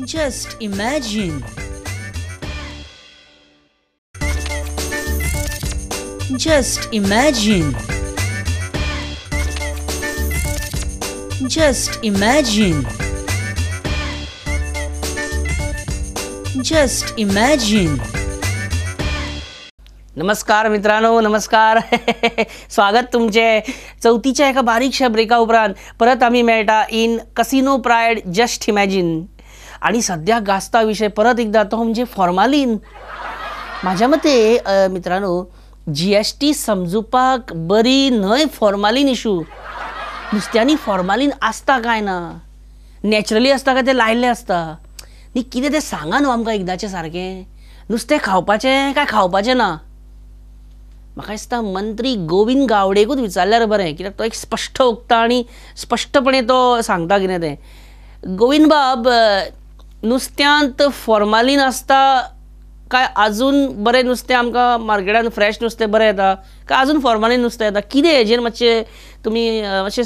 Just imagine. Just imagine. Just imagine. Just imagine. नमस्कार मित्रांनो, नमस्कार. स्वागत तुमचे चौथीच्या एका बारीकशा ब्रेका उपरांत परत आम्ही मेळटा in casino pride just imagine. आणि सध्या गाजता विषय परत एकदा तो म्हणजे फॉर्मालिन. माझ्या मते मित्रांनो, GST समजुपाक बरी न्हय फॉर्मालिन इशू. नुस्त्यांनी फॉर्मालिन आसता काय ना, नॅचरली आसता काय ते लायल्लें आसता न्ही, कितें तें सांगा न्हू आमकां एकदाचें सारकें. नुस्तें खावपाचें काय खावपाचें ना. म्हाका दिसता मंत्री गोविंद गावडेकूच विचारल्यार बरें, कित्याक तो एक स्पश्ट उक्ता आनी स्पश्टपणे तो सांगता कितें तें. गोविंद बाब, नुस्त्यांत फॉर्मालिन आसता काय अजून बरें नुस्तें आमकां मार्केटान फ्रेश नुस्तें बरें येता काय अजून फॉर्मालिन नुस्तें येता? कितें हेजेर मातशें तुमी मातशें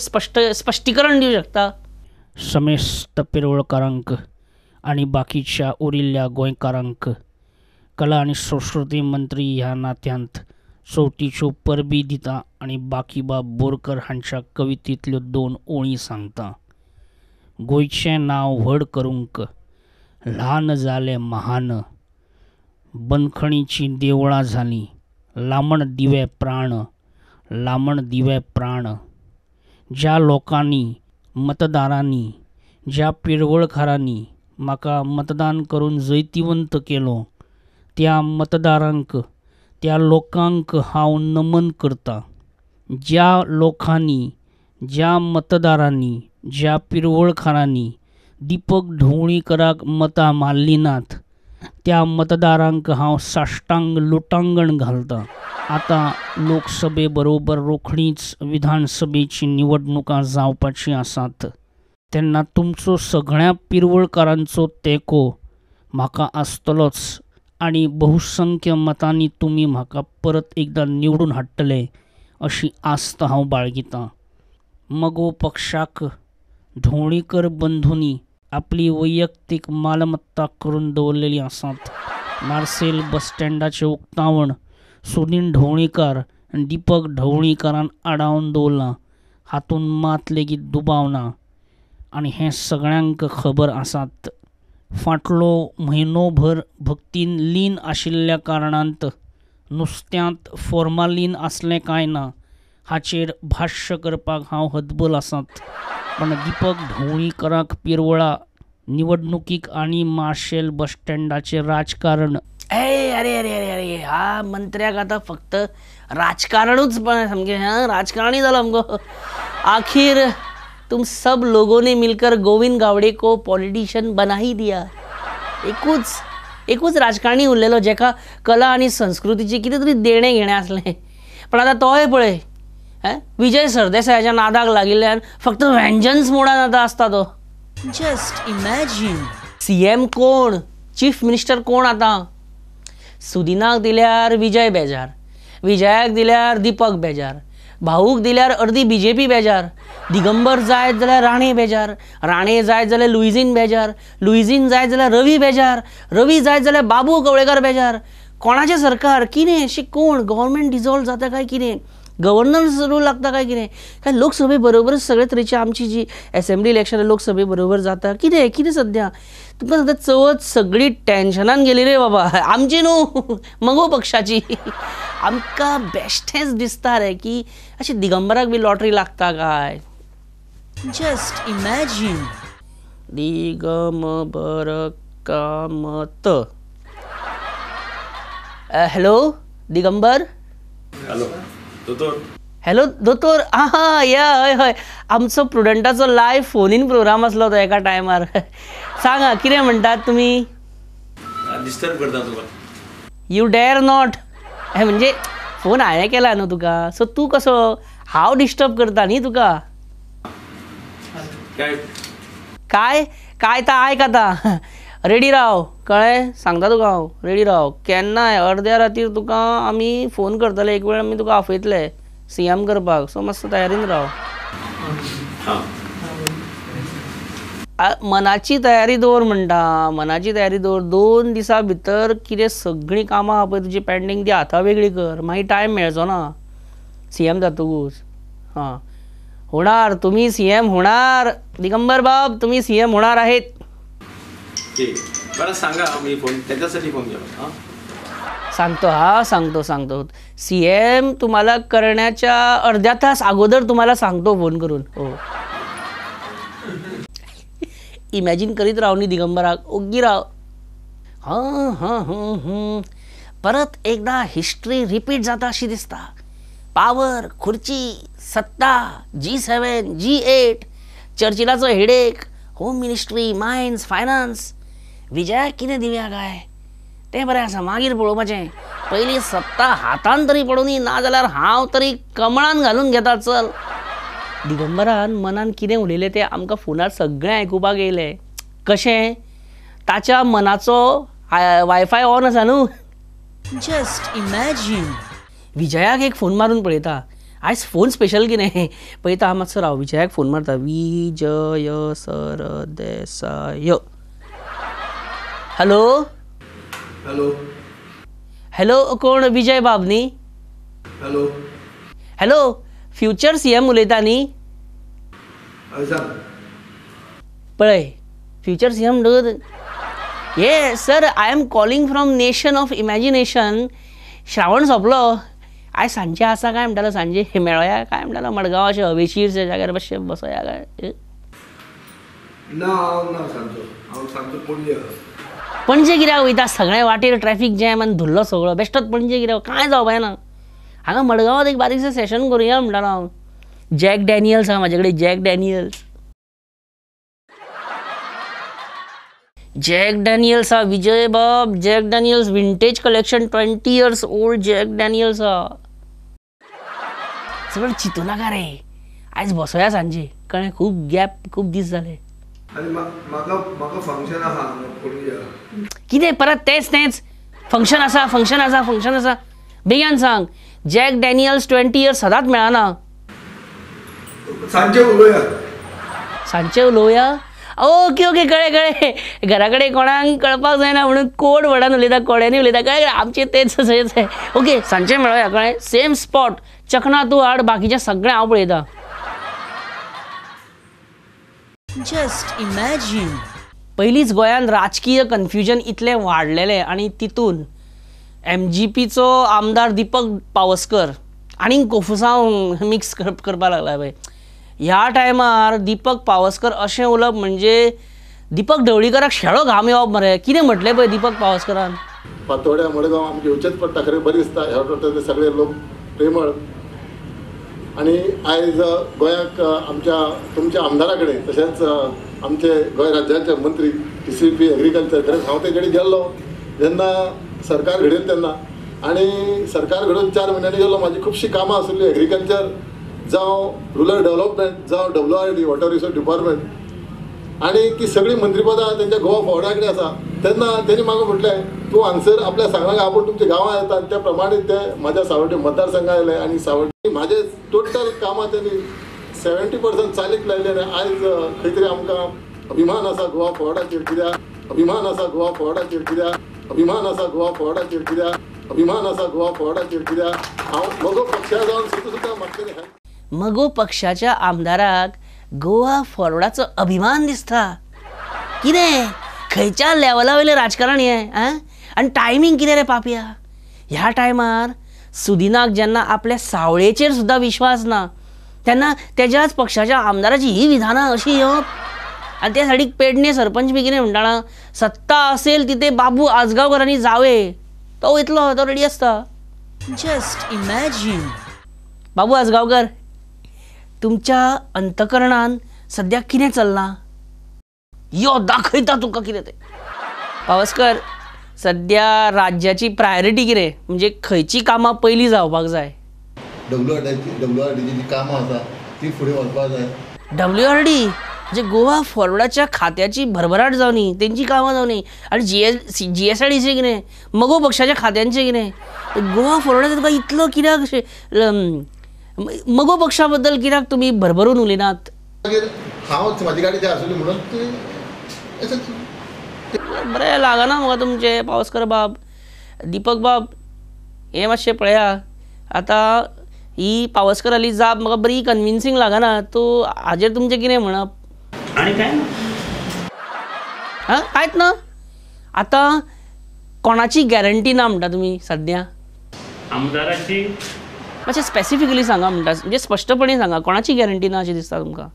स्पश्टीकरण दिवं शकता? समेस्त पिरवळकारांक आणि बाकीच्या उरिल्ल्या गोंयकारांक कला आणि संस्कृती मंत्री ह्या नात्यांत चवथीच्यो परबी दिता आणि बाकीबाब बोरकर हांच्या कवितेंतल्यो 2 ओळी सांगता. गोंयचें नांव व्हड करूंक ल्हान जालें महान, बंदखणीची देवळां झालीं, लामण दिवे प्राण, लामण दिवे प्राण. ज्या लोकांनी, मतदारांनी, ज्या पिरवळकारांनी म्हाका मतदान करून जैतिवंत केलो, त्या मतदारांक, त्या लोकांक हांव नमन करतां. ज्या लोकांनी, ज्या मतदारांनी, ज्या पिरवळकारांनी दिपक ढवळीकराक मतां मारलीं नात, त्या मतदारांक हांव साश्टांग लुटांगण घालतां. आतां लोकसभे बरोबर रोखडीच विधानसभेची निवडणुकां जावपाची आसात, तेन्ना तुमचो सगळ्या पिरवळकारांचो तेंको म्हाका आसतलोच आणि बहुसंख्य मतांनी तुमी म्हाका परत एकदां निवडून हाडटले अशी आस्त हांव बाळगितां. मगो पक्षाक ढवळीकर बंधूंनी आपली वैयक्तीक मालमत्ता करून दवरलेली आसात. मार्सेल बस स्टँडाचें उक्तावण सुनील ढवळीकर आनी दिपक ढवळीकरान आडावन दवरलां. हातूंत मात लेगीत दुबाव ना आनी हें सगळ्यांक खबर आसात. फाटलो म्हयनोभर भक्तीन लीन आशिल्ल्या कारणांत नुस्त्यांत फॉर्मालिन आसलें काय ना हाचेर भाश्य करपाक हांव हतबल आसात. पण दिपक ढवळीकराक पिरवळा निवडणुकीक आनी मार्शेल बस स्टँडाचें राजकारण. अरे अरे अरे अरे हा मंत्र्याक आतां फक्त राजकारणूच पण सामकें राजकारणी जाला आमको. आखिर तुम सब लोगों ने मिलकर गोविंद गावड़े को पॉलिटिशियन बना ही दिया. एकूच राजकारणी उरलेलो जेका कला आनी संस्कृतीची कितें तरी देणें घेणें आसलें. पण आतां तोय पळय, विजय सरदेसायाच्या नादाक लागिल्ल्यान फक्त व्हेंजन्स मोडान आतां आसता तो. Just imagine. CM कोण, चीफ मिनिस्टर कोण आतां? सुदिनाक दिल्यार विजय बेजार, विजयाक दिल्यार दिपक बेजार, भाऊक दिल्यार अर्दी BJP बेजार, दिगंबर जायत जाल्यार राणे बेजार, राणे जायत जाल्यार लुईजीन बेजार, लुईजीन जायत जाल्यार रवी बेजार, रवी जायत जाल्यार बाबू कवळेकर बेजार. कोणाचें सरकार? कितें अशें कोण? गव्हर्मेंट डिजॉल्व जाता काय कितें? गव्हर्नन्स रूल लागता काय कितें? काय लोकसभे बरोबरच सगळे तरेची आमची जी असेंब्ली इलेक्शन लोकसभे बरोबर जाता? कितें सद्या तुमकां सद्या चवथ सगळी टेन्शनान गेली रे बाबा. आमची न्हू, मगो पक्षाची. आमकां बेश्टेंच दिसता रे की अशें दिगंबराक बी लॉटरी लागता काय. Just imagine. Digambar Kamat. Hello Digambar. Hello दोतोर. हॅलो दोतोर. हां या हय हय, आमचो प्रुडंटाचो लायव्ह फोन इन प्रोग्राम आसलो तो एका टायमार. सांगा कितें म्हणटात तुमी? डिस्टर्ब करता तुका. You dare not. म्हणजे फोन हांवें केला न्हू तुका, सो तूं कसो हांव डिस्टर्ब करता न्ही तुका. काय काय तर आयक आतां, रेडी राव, कळ्ळें? सांगता तुका हांव, रेडी राव. केन्नाय अर्द्या रातीर तुका आमी फोन करतले, एक वेळ आमी तुका आपयतले CM करपाक, सो मातसो तयारीन राव. मनाची तयारी दवर म्हणटा, मनाची तयारी दवर. 2 दिसा भितर कितें सगळीं कामां आहा पळय तुजी पेंडींग ती हाता वेगळी कर, मागीर टायम मेळचो ना CM जातकूच. हां होणार, तुम्ही CM होणार दिगंबर बाब, तुम्ही CM होणार आहेत. ठीक बरं सांगा, मी फोन त्याच्यासाठी फोन केला. हां सांगतो. CM तुम्हाला करण्याच्या अर्ध्या तास अगोदर तुम्हाला सांगतो फोन करून. हो इमॅजिन करीत राव नी दिगंबराक, ओग्गी राव. हां परत एकदा हिस्ट्री रिपीट जाता अशी दिसता. पावर, खुर्ची, सत्ता, G7, G8, चर्चिलाचो headache, home ministry, mines, finance. विजयाक कितें दिव्या काय तें बरें आसा, मागीर पळोवपाचें. पयलीं सत्ता हातान तरी पडोनी, ना जाल्यार हांव तरी कमळान घालून घेता. चल. दिगंबरान मनान कितें उलयलें तें आमकां फोनार सगळें आयकुपाक येयलें. कशें? ताच्या मनाचो वायफाय ऑन आसा न्हू. Just imagine. विजयाक एक फोन मारून पळयता. आयज फोन स्पेशल कितें पळयता मातसो राव. विजयाक फोन मारता. Vijay Sardesai. Hello hello hello कोण? विजय बाब न्ही? हॅलो हॅलो फ्युचर CM उलयता न्ही? सांग. पळय फ्युचर CM ये sir, I am calling from nation of imagination. Shravan सोंपलो, आयज सांजचे आसा काय म्हणटालो, सांजे मेळोया काय म्हणटालो मडगांव अशें हवेशीरच्या जाग्यार मातशें बसोया काय? ना हांव ना सांगतो, हांव सांगतो पणजे. पणजे कित्याक वयता? सगळ्या वाटेर ट्रॅफिक जॅम आनी धुल्लो सगळो. बेश्टोच पणजे कित्याक? कांय जावपाय ना. हांगा मडगांवांत एक बारीकशें सेशन करुया म्हणटालो हांव. जॅक डॅनियल्स आहा म्हाजे कडेन. जॅक डॅनियल्स आहा विजय बाब. Jack Daniels vintage collection 20 years old Jack Daniels आहा. सगळं चिंतू नाका रे, आयज बसोया सांजे कळ्ळें. खूब गॅप, खूब दीस जाले. आनी म्हाका फंक्शन आहा पणजे. कितें परत तेच फंक्शन आसा. बेगीन सांग. जॅक डॅनियल्स 20 years सदांच मेळना. सांजचे उलोवया. ओके कळ्ळें. घरा कडेन कोणाक कळपाक जायना म्हणून कोड वर्डान उलयता, कोड्यांनी उलयता. कळ्ळें आमचें तेच ओके. सांजचे मेळोया कळ्ळें. Same spot. चकना तूं हाड, बाकीचें सगळें हांव पळयतां. Just imagine. पयलींच गोंयान राजकीय कन्फ्युजन इतलें वाडलेलें आनी तितून MGPचो आमदार दिपक पावसकर आनीक कोफुसांव मिक्स करपाक लागला पळय. ह्या टायमार दिपक पावसकर अशें उलोवप म्हणजे दिपक ढवळीकराक शेळो घाम येवप मरे. कितें म्हटलें पळय दिपक पावसकरान. पातोड्या मडगांव आमचे येवचेच पडटा. खरें बरी दिसता. ह्या वाटेवरचे सगळे लोक प्रेमळ. आणि आयज गोंयाक तुमच्या आमदारा कडेन तशेंच आमचे गोंय राज्याचे मंत्री TCP एग्रीकल्चर खरेंच हांव ते कडेन गेल्लो जेन्ना सरकार घडयली तेन्ना. आनी सरकार घडोवन 4 म्हयन्यांनी गेलो. म्हाजी खुबशीं कामां आशिल्लीं. एग्रीकल्चर जावं रुरल डेव्हलपमेंट जावं WRD वॉटर रिसोर्स डिपार्टमेंट आनी ती सगळीं मंत्रीपदां तेंच्या गोवा फोर्डा कडेन आसा. तेन्ना तेणी म्हाका म्हटलें तूं हांगसर आपल्या सांगणाक आपूण तुमच्या गांवां येता. आनी त्या प्रमाणे ते म्हाज्या सावड्डे मतदारसंघां येयले आनी सावड्डे म्हाजे टोटल कामां तेणी 70% चालीक लायले. आनी आयज खंय तरी आमकां अभिमान आसा गोवा फोर्डाचेर. कित्याक अभिमान आसा गोवा फोर्डाचेर. कित्याक हांव म्हजो पक्षा जावन सुद्दां म्हाका मगो पक्षाच्या आमदाराक गोवा फॉरवर्डाचो अभिमान दिसता. कितें खंयच्या लेवला वयलें राजकारण हें? आनी टायमींग कितें रे पापया? ह्या टायमार सुदिनाक जेन्ना आपल्या सावळेचेर सुद्दां विश्वास ना तेन्ना तेज्याच पक्षाच्या आमदाराची ही विधानां अशी येवप. आनी त्या सायडीक पेडणे सरपंच बी कितें म्हणटाना, सत्ता असेल तिथे बाबू आजगावकरांनी जावे. तो वयतलो, तो रेडी आसता. Just imagine. बाबू आजगावकर, तुमच्या अंतकरणान सद्या कितें चल्लां? यो दाखयता तुका कितें तें. पावसकर, सद्या राज्याची प्रायोरिटी कितें? म्हणजे खंयची कामां पयलीं जावपाक जाय? WRDची जी कामां आसा ती फुडें वचपाक जाय. WRD म्हणजे गोवा फॉरवर्डाच्या खात्याची भरभराट जावनी, तेंची कामां जावनी. आनी GSIDचे कितें? मगो पक्षाच्या खात्यांचें कितें? गोवा फॉरवर्डाचो तुका इतलो कित्याक अशें मगो पक्षा बद्दल कित्याक तुमी भरभरून उलयनात? मागीर हांव म्हाजी गाडी थंय आसली म्हणून ती बरें लागना म्हाका तुमचे पावसकर बाब. दीपक बाब हें मातशें पळया. आतां ही पावसकराली जाप म्हाका बरी कन्विन्सिंग लागना. तूं हाजेर तुमचें कितें म्हणप? आणि काय ना हां कांयच ना. आतां कोणाची गॅरंटी ना म्हणटा तुमी सद्या? आमदाराची मातशें स्पेसिफिकली सांगा म्हणटा, म्हणजे स्पश्टपणे सांगा कोणाची गॅरंटी ना अशें दिसता तुमकां?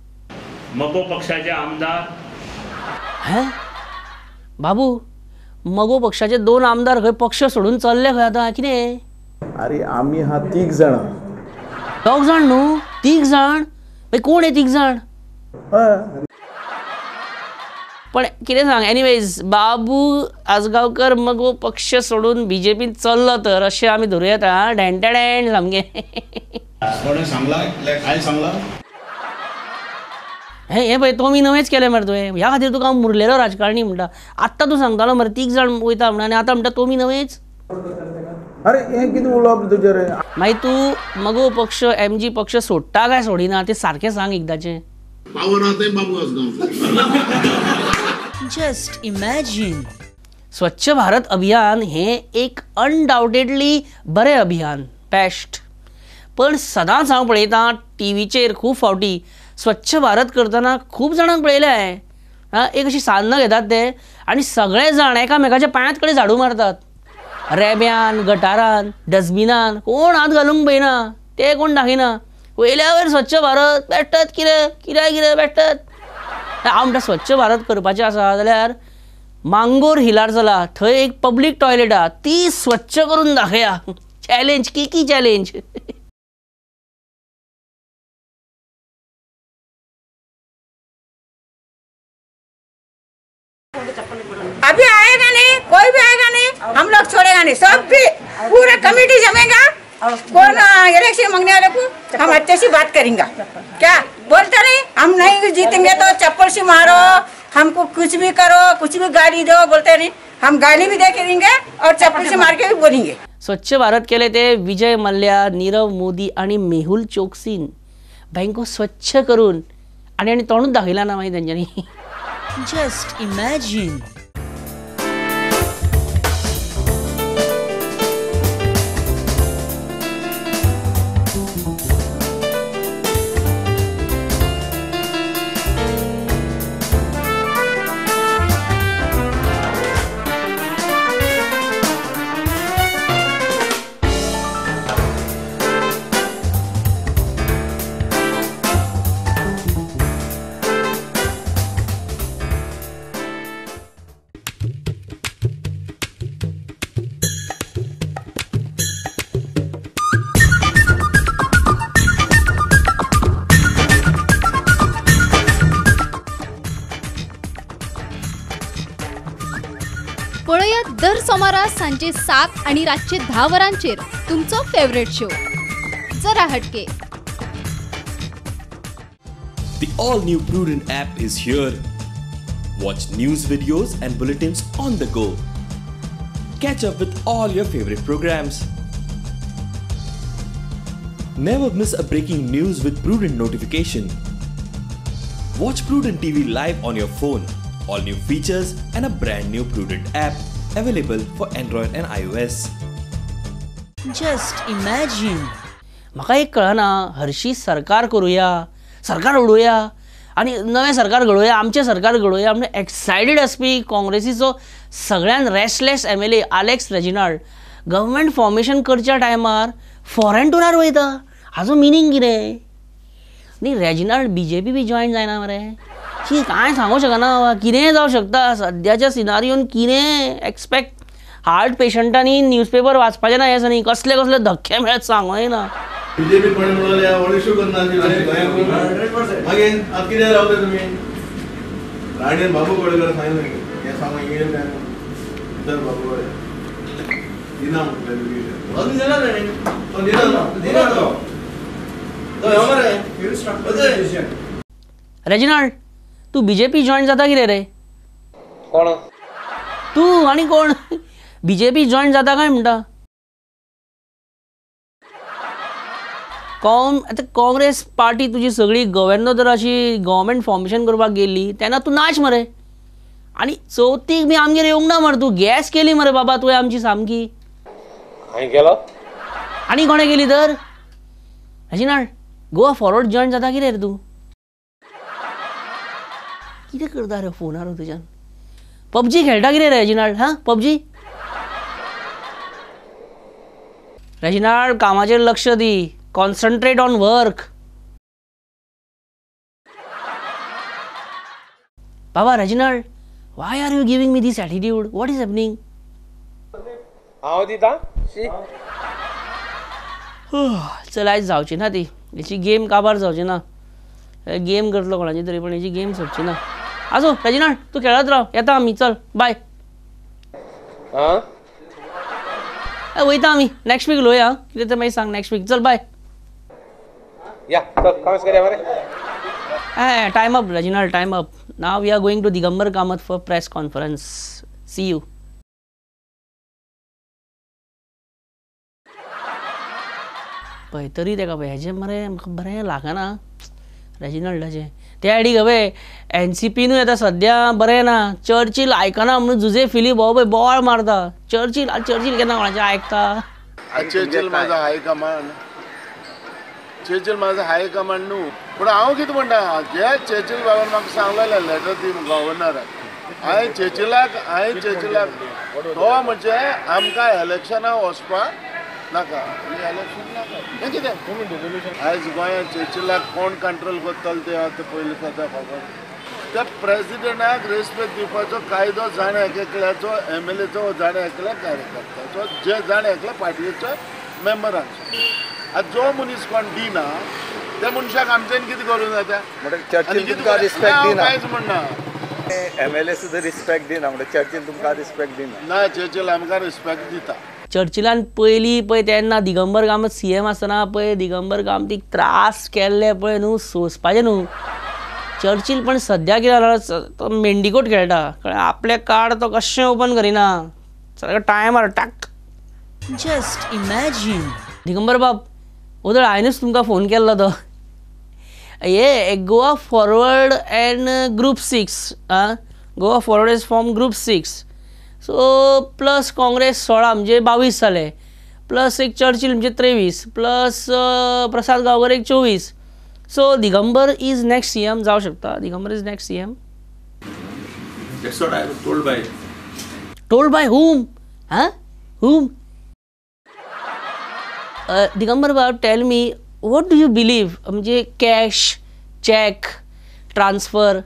मगो पक्षाचे आमदार. हें बाबू, मगो पक्षाचे 2 आमदार खंय पक्ष सोडून चल्ले खंय आतां कितें? अरे आम्ही हा 3 जण. 2 जाण न्हू, 3 जाण. कोण हे 3 जाण? पण कितें सांग, एनिवेज बाबू आजगांवकर मगो पक्ष सोडून बीजेपीन चल्लो तर अशें आमी धरूं येता. डेंटेडेंट सामकें. कोणें सांगला? हांवें सांगला? हे पळय तोमी नवेंच केलें मरे तुवें. ह्या खातीर तुका हांव मुरलेलो राजकारणी म्हणटा. आत्तां तूं सांगतालो मरे 3 जाण वयता म्हणून, आनी आतां म्हणटा तोमी नवेंच. अरे हे कितें उलोवप तुजें रे? मागीर तूं मगो पक्ष MG पक्ष सोडटा काय सोडिना तें सारकें सांग एकदाचें. पावर आहा तें बाबू आसगांवचो. Just imagine. स्वच्छ भारत अभियान हें एक अनडाउटेडली बरें अभियान, बेस्ट. पण सदांच हांव पळयतां टीव्हीचेर खूब फावटी स्वच्छ भारत करतना खूब जाणांक पळयलें हांवें. एक अशी सान्नां घेतात ते आनी सगळे जाण एकामेकाच्या पांयात कडेन झाडू मारतात. रेब्यान, गटारान, डस्टबिनान कोण हात घालूंक पळयना, ते कोण दाखयना. वयल्या वयर स्वच्छ भारत बेश्टत कितें बेश्टत. हांव म्हणटा स्वच्छ भारत करपाचें आसा जाल्यार मांगोर हिलार चला, थंय एक पब्लीक टॉयलेट आहा ती स्वच्छ करून दाखया. चॅलेंज की चॅलेंज. अभी आएगा नहीं, कोई भी आएगा नहीं, हम लोग छोड़ेगा नहीं. सब भी पूरा कमेटी जमेगा. कौन इलेक्शन मांगने वाले को हम अच्छे से बात करेंगे. क्या बोलते नहीं, हम नहीं जीतेंगे तो चप्पल से मारो, हमको कुछ भी करो, कुछ भी गाली दो, बोलते नहीं. हम गाली भी दे करेंगे और चप्पल से मार के भी बोलेंगे. स्वच्छ भारत केले ते विजय मल्ल्या, नीरव मोदी आणि मेहुल चोक्सीन बँको स्वच्छ करून आणि तोंडूच दाखयला ना मागीर तेंच्यांनी. Just imagine. पळयात दर सोमारा सांजे 7 आणि रातचे 10 वरांचेर तुमचो फेवरेट शो जरा हटके. The all-new Prudent app is here. Watch news videos and bulletins on the go. Catch up with all your favorite programs. Never miss a breaking news with Prudent notification. Watch Prudent TV live on your phone. All new features and a brand new Prudent app available for Android and iOS. Just imagine. म्हाका एक कळना, हरशी सरकार करूया, सरकार उडोवया आणि नवें सरकार घडोवया, आमचें सरकार घडोवया म्हणजे एक्सायटेड आसपी काँग्रेसीचो सगळ्यान restless MLA Alex Reginald government formation करच्या टायमार फॉरेन टुरार वयता. हाजो मिनींग कितें? न्ही रेजिनाल्ड BJP बी जॉयन जायना मरे. शी कांय सांगूं शकना. कितेंय जावं शकता सद्याच्या सिनारियोन. कितें एक्सपेक्ट? हार्ट पेशंटांनी न्यूजपेपर वाचपाचें ना. हें न्ही कसले कसले धक्के मेळत सांगूंक ना. बीजेपी कोणी म्हणाले अडीचशे करना मागीर आतां कितें रावले तुमी? राणेन बाबू कोळेकर सांगिल्लें हें सांगून इंग्लीश काय तर बाबू कोळे दिना म्हटलें दिना ताणें तो दिना तो ह्यो मरे रेजिनाल्ड तू BJP जॉईन जाता कितें रे? कोण? तू आनी कोण? BJP जॉईन जाता काय म्हणटा? आतां काँग्रेस पार्टी तुजी सगळी गव्हर्नर अशी गव्हर्मेंट फॉर्मेशन करपाक गेल्ली तेन्ना तूं नाच मरे आनी चवथीक बी आमगेर येवंक ना मरे तूं गॅस केली मरे बाबा तुवें आमची सामकी हांवें केलो आनी कोणें केली तर रजिनाल्ड गोवा फॉरवर्ड जॉयन जाता कितें रे तूं कितें करता रे फोनार तुज्यान पबजी खेळटा कितें रे रजिनाल्ड हां पबजी रजिनाल्ड कामाचेर लक्ष दी कॉन्सन्ट्रेट ऑन वर्क बाबा Reginald why are you giving me this attitude what is happening हांव दिता चल आयज जावची ना ती हेची गेम काबार जावची ना गेम करतलो कोणाची तरी पण हेची गेम सोडची ना आजो रजिनाल्ड तूं खेळत राव येता आमी चल बाय वयता आमी नेक्स्ट वीक उलोवया कितें तें मागीर सांग नेक्स्ट वीक चल बाय या चल कमेंट्स करया मरे time up Reginald time up now we are going to Digambar Kamat for press conference see you पळय तरी तेका पळय हेजें मरे म्हाका बरें लागना रजिनाल्डाचें त्या आयडीक हवे NCPनूय आतां सद्या बरें ना चर्चिल आयकना म्हणून जुजे फिलीप हो पळय बोवाळ मारता चर्चिल केन्ना कोणाचें आयकता चर्चिल म्हाजो हाय कमांड न्हू पूण हांव कितें म्हणटा जे चर्चिल बाबान म्हाका सांगलेलें लेटर दी गव्हर्नराक हांवें चर्चिलाक तो म्हणजे आमकां इलेक्शनाक वचपाक नाका इलेक्शन नाका हें कितें आयज गोंयांत चर्चिलाक कोण कंट्रोल करतलो ते आतां पयलीं सद्या खबर त्या प्रेसिडेंटाक रेस्पेक्ट दिवपाचो कायदो जाणा एकल्याचो MLAचो जाणा एकल्या कार्यकर्त्याचो जे जाणा एकल्या पार्टीचो मेंबरांचो आतां जो मनीस कोण दिना त्या मनशाक आमच्यान कितें करूं जाता चर्चिल तुमकां रिस्पेक्ट दिना कांयच म्हणना MLA सुद्दां रिस्पेक्ट दिना म्हणजे चर्चिल तुमकां रिस्पेक्ट दिना ना चर्चिल आमकां रिस्पेक्ट दिता चर्चिलान पयलीं पळय तेन्ना दिगंबर कामत CM आसतना पळय दिगंबर कामतीक त्रास केल्ले पळय न्हू सोंसपाचें न्हू चर्चिल पण सद्या कितें जाला तो मेंडिकोट खेळटा कळ्ळें आपलें कार्ड तो कशें ओपन करिना सारको टायमार टाक जस्ट इमॅजिन दिगंबर बाब उदळ हांवेंच तुमकां फोन केल्लो तो हे Goa forward end group 6 Goa forward is form group 6 so plus Congress 16 म्हणजे 22 जाले प्लस एक चर्चिल म्हणजे 23 प्लस प्रसाद गांवकर एक 24 so Digambar is next CM जावं शकता Digambar is next CM That's what I was told by. Told by whom? Huh? Whom? Digambar Bab, tell me, what do you believe? म्हणजे cash, check, transfer.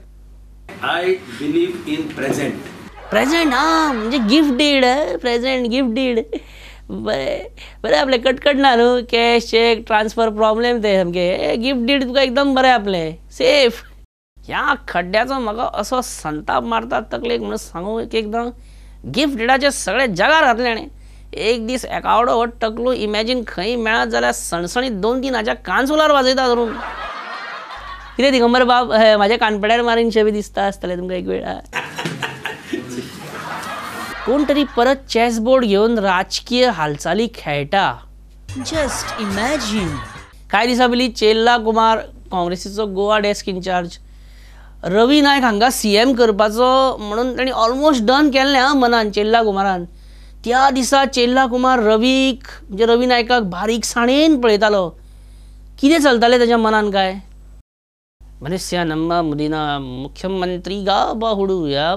I believe in present. Present, म्हणजे gift deed, present, gift deed. बरें आपलें कटकट ना न्हू cash check transfer problem ते सामके gift did तुका एकदम बरें आपलें सेफ ह्या खड्ड्याचो म्हाका असो संताप मारता तकलेक म्हणून सांगू एकदां गिफ्ट डिडाचे सगळे जगार घातले आनी एक दीस एकावडो हो टकलो इमॅजीन खंय मेळत जाल्यार सणसणीत 2-3 कांसुलार वाजयता धरून कितें दिगंबर बाब म्हाज्या कानपड्यार मारीन शेबी दिसता आसतलें तुमकां एक वेळ कोण तरी परत चॅस बोर्ड घेवन राजकीय हालचाली खेळटा जस्ट इमॅजिन कांय दिसा पयलीं चेल्ला कुमार काँग्रेसीचो गोवा डेस्क इंचार्ज रवी नायक हांकां CM करपाचो म्हणून ताणें ऑलमोस्ट डन केल्लें मनान चेल्ला कुमारान त्या दिसा चेल्ला कुमार रवीक म्हणजे रवी नायकाक बारीकसाणेन पळयतालो कितें चलतालें ताच्या मनान काय मनुष्य नम्मा मुदीना मुख्यमंत्री बाहुडू या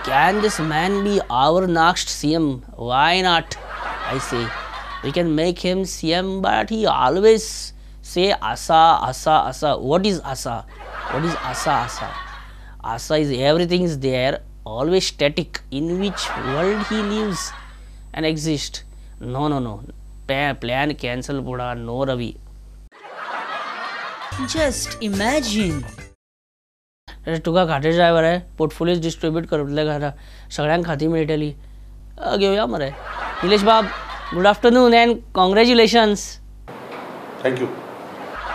can this man be our next CM? Why not? I say we can make him CM, but he always say asa asa asa. What is asa? What is asa asa? Asa is everything is there, always static. In which world he lives and exists? No. Plan cancel puda. No Ravi. Just imagine. तुका घाटे driver आहे portfolios distribute करतले घरा सगळ्यांक खाती मेळटली घेवया मरे निलेश बाब good afternoon and congratulations thank you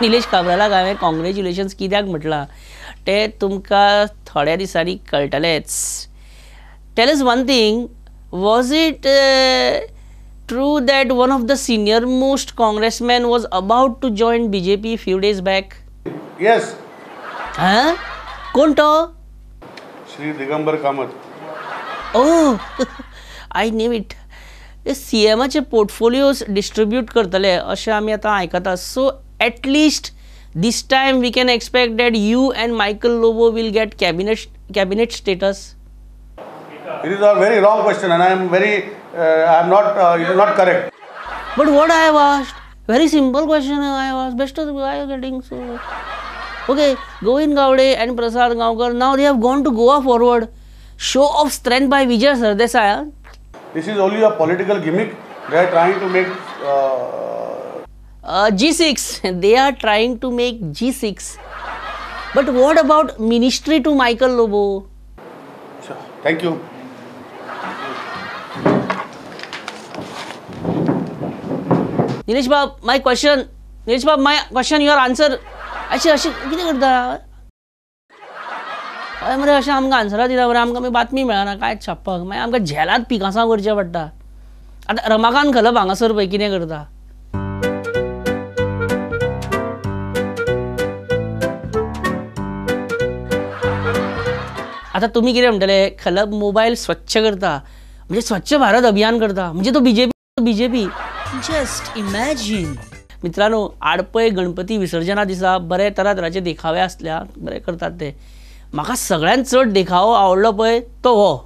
Nilesh काब्रालाक हांवें कॉंग्रॅच्युलेशन्स कित्याक म्हटलां ते तुमकां थोड्या दिसांनी कळटलेंच tell us one thing was it true that one of the senior most congressmen was about to join BJP few days back? Yes. Huh? कोण तो? Shri Digambar Kamat. Oh, I knew it. CMचे पोर्टफोलिओज डिस्ट्रीब्यूट करतले अशें आमी आतां आयकता. So at least this time we can expect that you and Michael Lobo will get cabinet status. It is a very wrong question, and I am not. It is not correct. But what I have asked, very simple question I have asked. Best of why are you getting so? Okay, Govind Gowde and Prasad Gaonkar, now they have gone to Goa forward. Show of strength by Vijay Sardesai. This is only a political gimmick. They are trying to make G6. They are trying to make G6. But what about ministry to Michael Lobo? Thank you. Nilesh Bab, my question, your answer. अशी कितें करता? हय मरे अशें आमकां आन्सरां दिता मरे आमकां मागीर बातमी मेळना कांयच छापपाक. मागीर आमकां झेलात पिकासांव करचें पडटा. आतां रमाकांत खलप हांगासर पळय कितें करता. आतां तुमी कितें म्हणटले खलप मोबायल स्वच्छ करता म्हणजे स्वच्छ भारत अभियान करता म्हणजे तो बीजेपी. Just imagine. मित्रांनो, आडपय गणपती विसर्जना दिसा बरे तरातरांचे देखावे आसल्या बरे करतात ते. म्हाका सगळ्यांत चड देखावो आवडलो पळय तो हो.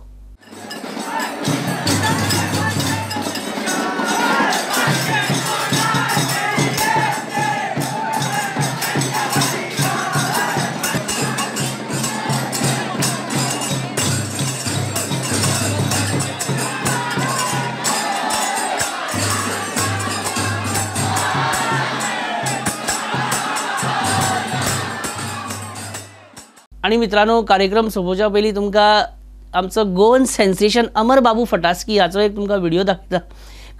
आणि मित्रांनो, कार्यक्रम सोंपोवच्या पयलीं तुमकां आमचो गोवन सेन्सेशन अमर बाबू फटास्की हाचो एक तुमकां व्हिडिओ दाखयता.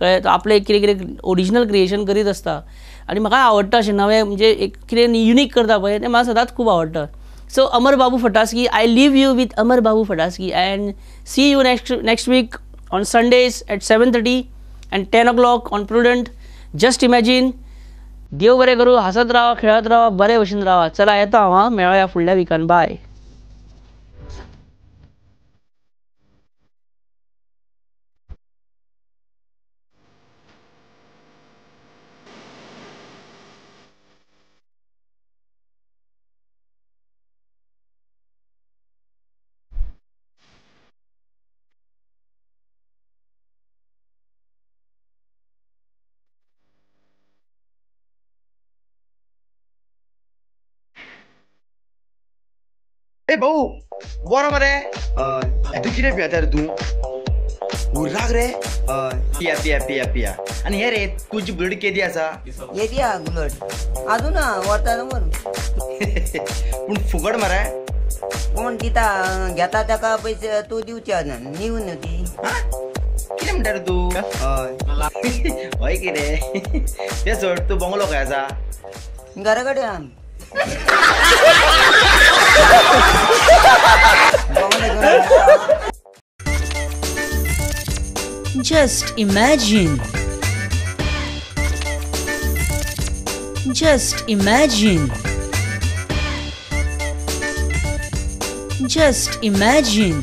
कळ्ळें? तो आपलें एक कितें ओरिजिनल क्रिएशन करीत आसता आनी म्हाका आवडटा अशें नवें म्हणजे एक कितें युनीक करता पळय तें म्हाका सदांच खूब आवडटा. So Amar Babu Fatasky, I leave you with Amar Babu Fatasky and see you next week on Sundays at 7:30 and 10 o'clock on Prudent. Just imagine. देव बरें करूं. हसत रावा, खेळत रावा, बरे भशेन रावा. चला येता हांव. मेळया फुडल्या विकान. बाय. ए भाऊ बरो मरे तू कितें पियता रे तू उर्राक रे पिया पिया पिया पिया आणि हे रे तुझी ब्लड केदी आसा येदी हा ब्लड अजून वरता मर पूण फुकट मरे कोण दिता घेता ताका पैसे तू दिवचे निवून ती कितें म्हणटा रे तू हय कितें ते सोड तू बंगलो खंय आसा घरा कडेन Just imagine. Just imagine. Just imagine.